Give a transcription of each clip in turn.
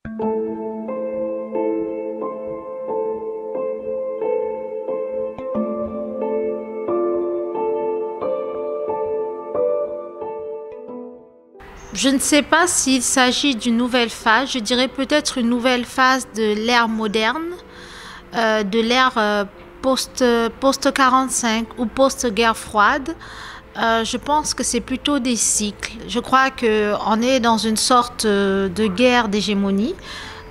Je ne sais pas s'il s'agit d'une nouvelle phase, je dirais peut-être une nouvelle phase de l'ère moderne, de l'ère post-45 ou post-guerre froide. Je pense que c'est plutôt des cycles. Je crois qu'on est dans une sorte de guerre d'hégémonie,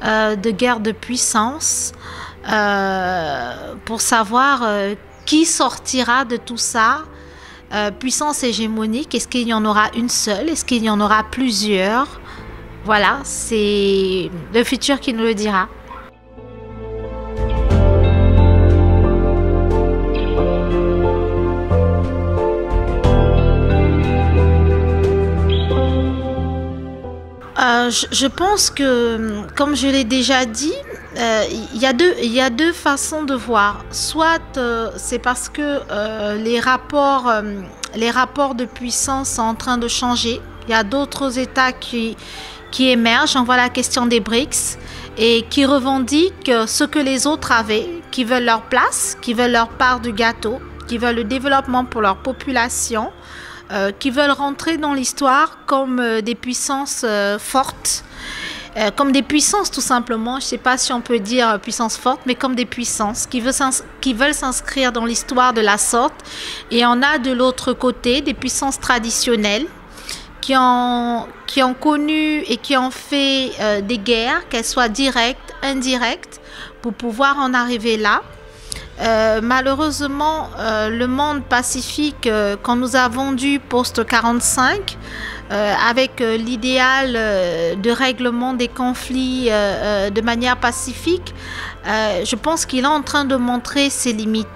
de guerre de puissance, pour savoir qui sortira de tout ça. Puissance hégémonique, est-ce qu'il y en aura une seule? Est-ce qu'il y en aura plusieurs? Voilà, c'est le futur qui nous le dira. Je pense que, comme je l'ai déjà dit, il y a deux façons de voir. Soit c'est parce que les rapports de puissance sont en train de changer. Il y a d'autres États qui émergent. On voit la question des BRICS et qui revendiquent ce que les autres avaient, qui veulent leur place, qui veulent leur part du gâteau, qui veulent le développement pour leur population. Qui veulent rentrer dans l'histoire comme des puissances fortes, comme des puissances tout simplement, je ne sais pas si on peut dire puissance forte, mais comme des puissances qui veulent s'inscrire dans l'histoire de la sorte. Et on a de l'autre côté des puissances traditionnelles qui ont connu et qui ont fait des guerres, qu'elles soient directes, indirectes, pour pouvoir en arriver là. Malheureusement, le monde pacifique qu'on nous a vendu post-45, avec l'idéal de règlement des conflits de manière pacifique, je pense qu'il est en train de montrer ses limites.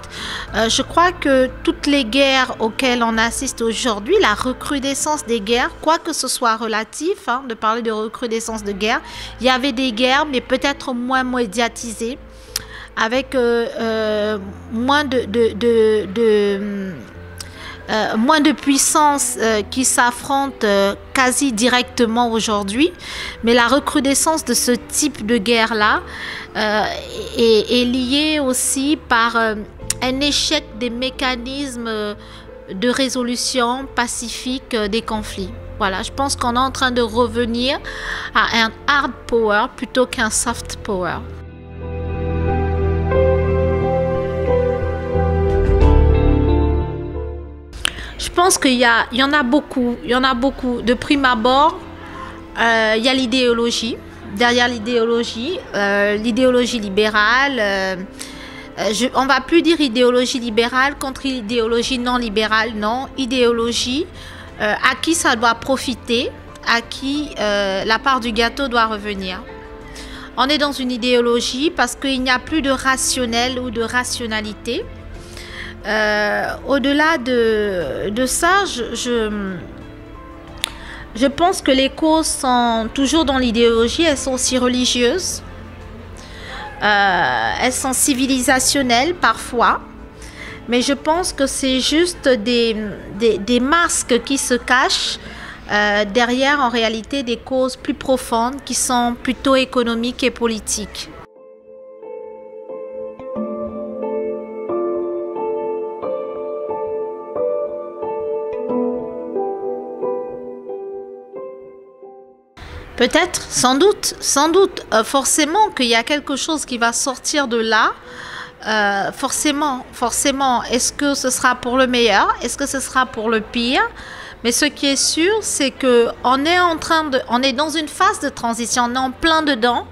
Je crois que toutes les guerres auxquelles on assiste aujourd'hui, la recrudescence des guerres, quoi que ce soit relatif, de parler de recrudescence de guerre, il y avait des guerres, mais peut-être moins médiatisées, avec moins de puissance qui s'affrontent quasi directement aujourd'hui. Mais la recrudescence de ce type de guerre-là est liée aussi par un échec des mécanismes de résolution pacifique des conflits. Voilà, je pense qu'on est en train de revenir à un hard power plutôt qu'un soft power. Je pense qu'il y en a beaucoup. De prime abord, il y a l'idéologie. Derrière l'idéologie, l'idéologie libérale. On ne va plus dire idéologie libérale contre idéologie non libérale, non. Idéologie à qui ça doit profiter, à qui la part du gâteau doit revenir. On est dans une idéologie parce qu'il n'y a plus de rationnel ou de rationalité. Au-delà de ça, je pense que les causes sont toujours dans l'idéologie, elles sont aussi religieuses, elles sont civilisationnelles parfois, mais je pense que c'est juste des masques qui se cachent derrière en réalité des causes plus profondes qui sont plutôt économiques et politiques. Peut-être, sans doute, forcément qu'il y a quelque chose qui va sortir de là. Forcément. Est-ce que ce sera pour le meilleur? Est-ce que ce sera pour le pire? Mais ce qui est sûr, c'est que on est dans une phase de transition, on est en plein dedans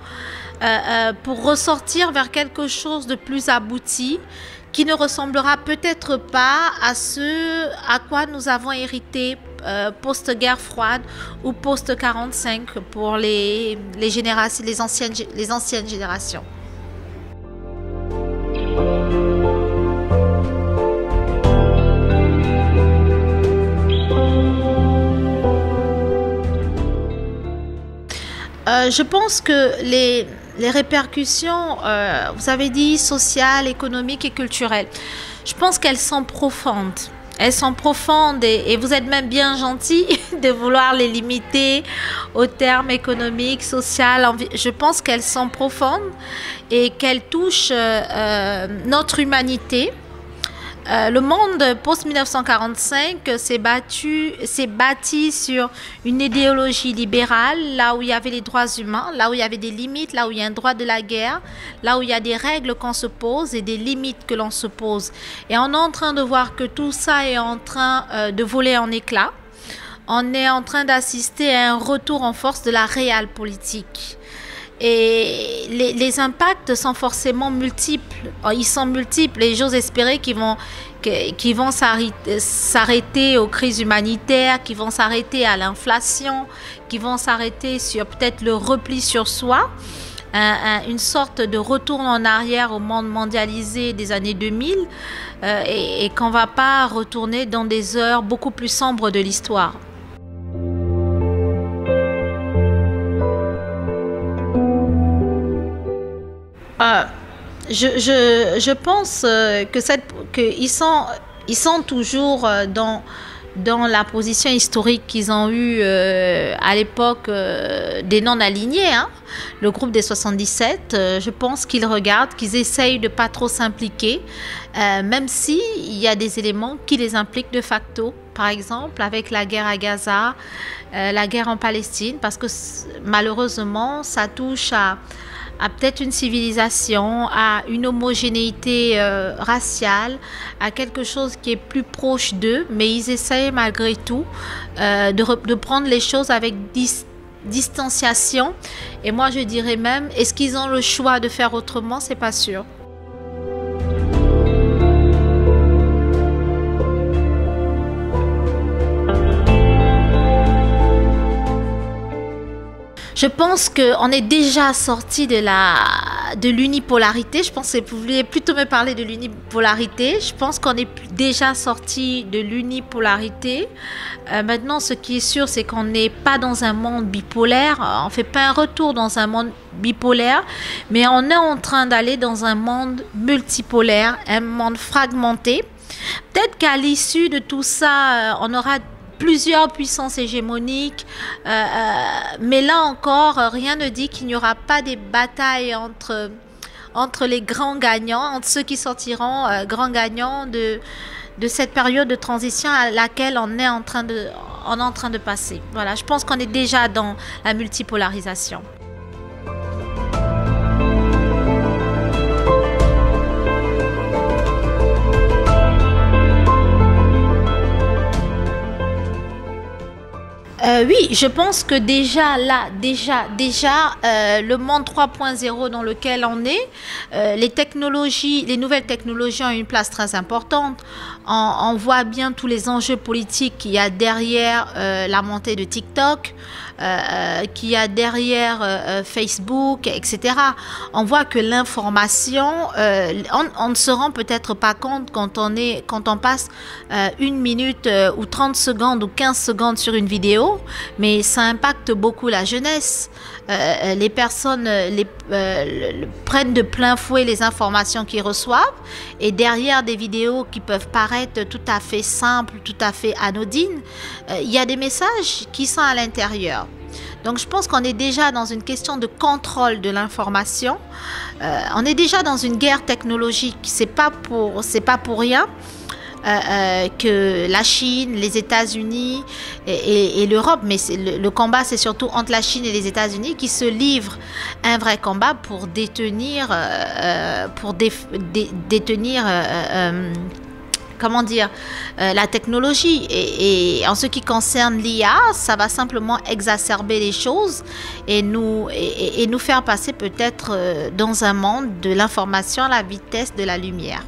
pour ressortir vers quelque chose de plus abouti, qui ne ressemblera peut-être pas à ce à quoi nous avons hérité post-guerre froide ou post-45 pour les anciennes générations. Je pense que les répercussions, vous avez dit sociales, économiques et culturelles, je pense qu'elles sont profondes. Elles sont profondes et vous êtes même bien gentil de vouloir les limiter aux termes économiques, sociaux. Je pense qu'elles sont profondes et qu'elles touchent notre humanité. Le monde post-1945 s'est bâti sur une idéologie libérale, là où il y avait les droits humains, là où il y avait des limites, là où il y a un droit de la guerre, là où il y a des règles qu'on se pose et des limites que l'on se pose. Et on est en train de voir que tout ça est en train de voler en éclats. On est en train d'assister à un retour en force de la réelle politique. Et les impacts sont forcément multiples. Ils sont multiples et j'ose espérer qu'ils vont s'arrêter aux crises humanitaires, qu'ils vont s'arrêter à l'inflation, qu'ils vont s'arrêter sur peut-être le repli sur soi, une sorte de retour en arrière au monde mondialisé des années 2000 et qu'on ne va pas retourner dans des heures beaucoup plus sombres de l'histoire. Je pense qu'ils sont toujours dans la position historique qu'ils ont eue à l'époque des non-alignés, hein, le groupe des 77. Je pense qu'ils regardent, qu'ils essayent de ne pas trop s'impliquer, même s'il y a des éléments qui les impliquent de facto. Par exemple, avec la guerre à Gaza, la guerre en Palestine, parce que malheureusement, ça touche à peut-être une civilisation, à une homogénéité raciale, à quelque chose qui est plus proche d'eux, mais ils essayent malgré tout de prendre les choses avec distanciation. Et moi, je dirais même, est-ce qu'ils ont le choix de faire autrement? C'est pas sûr. Je pense qu'on est déjà sorti de l'unipolarité. Je pense que vous vouliez plutôt me parler de l'unipolarité. Je pense qu'on est déjà sorti de l'unipolarité. Maintenant, ce qui est sûr, c'est qu'on n'est pas dans un monde bipolaire. On ne fait pas un retour dans un monde bipolaire, mais on est en train d'aller dans un monde multipolaire, un monde fragmenté. Peut-être qu'à l'issue de tout ça, on aura plusieurs puissances hégémoniques, mais là encore, rien ne dit qu'il n'y aura pas des batailles entre les grands gagnants, entre ceux qui sortiront grands gagnants de cette période de transition à laquelle on est en train de passer. Voilà, je pense qu'on est déjà dans la multipolarisation. Oui, je pense que déjà le monde 3.0 dans lequel on est, les nouvelles technologies ont une place très importante. On voit bien tous les enjeux politiques qu'il y a derrière la montée de TikTok, qu'il y a derrière Facebook, etc. On voit que l'information, on ne se rend peut-être pas compte quand on passe 1 minute ou 30 secondes ou 15 secondes sur une vidéo, mais ça impacte beaucoup la jeunesse. Les personnes prennent de plein fouet les informations qu'ils reçoivent et derrière des vidéos qui peuvent paraître tout à fait simples, tout à fait anodines, il y a des messages qui sont à l'intérieur. Donc je pense qu'on est déjà dans une question de contrôle de l'information. On est déjà dans une guerre technologique. C'est pas pour rien que la Chine, les États-Unis et l'Europe, mais le combat c'est surtout entre la Chine et les États-Unis qui se livrent un vrai combat pour détenir, comment dire, la technologie. Et en ce qui concerne l'IA, ça va simplement exacerber les choses et nous faire passer peut-être dans un monde de l'information à la vitesse de la lumière.